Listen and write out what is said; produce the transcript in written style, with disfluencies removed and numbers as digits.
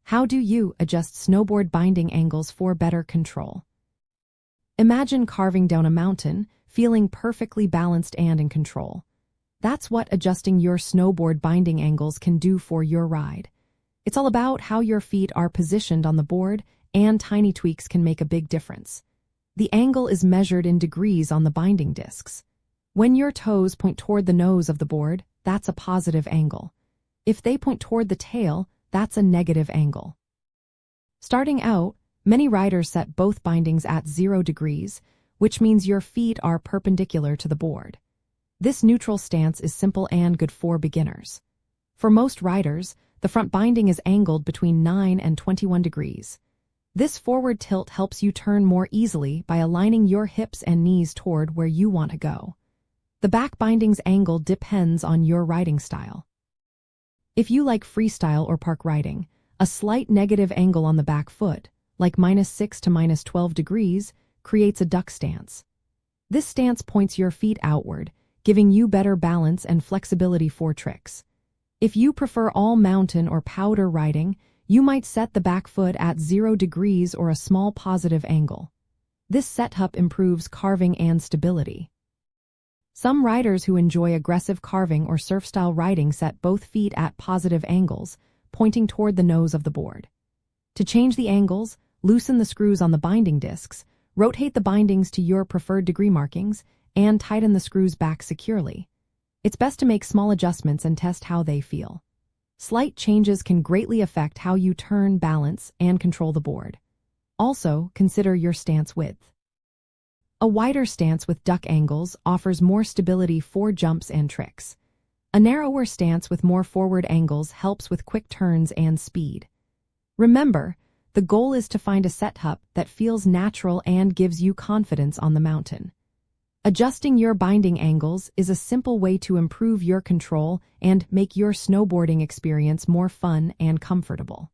How do you adjust snowboard binding angles for better control? Imagine carving down a mountain, feeling perfectly balanced and in control. That's what adjusting your snowboard binding angles can do for your ride. It's all about how your feet are positioned on the board, and tiny tweaks can make a big difference. The angle is measured in degrees on the binding discs. When your toes point toward the nose of the board, that's a positive angle. If they point toward the tail, that's a negative angle. Starting out, many riders set both bindings at 0 degrees, which means your feet are perpendicular to the board. This neutral stance is simple and good for beginners. For most riders, the front binding is angled between 9 and 21 degrees. This forward tilt helps you turn more easily by aligning your hips and knees toward where you want to go. The back binding's angle depends on your riding style. If you like freestyle or park riding, a slight negative angle on the back foot, like -6 to -12 degrees, creates a duck stance. This stance points your feet outward, giving you better balance and flexibility for tricks. If you prefer all mountain or powder riding, you might set the back foot at 0 degrees or a small positive angle. This setup improves carving and stability. Some riders who enjoy aggressive carving or surf-style riding set both feet at positive angles, pointing toward the nose of the board. To change the angles, loosen the screws on the binding discs, rotate the bindings to your preferred degree markings, and tighten the screws back securely. It's best to make small adjustments and test how they feel. Slight changes can greatly affect how you turn, balance, and control the board. Also, consider your stance width. A wider stance with duck angles offers more stability for jumps and tricks. A narrower stance with more forward angles helps with quick turns and speed. Remember, the goal is to find a setup that feels natural and gives you confidence on the mountain. Adjusting your binding angles is a simple way to improve your control and make your snowboarding experience more fun and comfortable.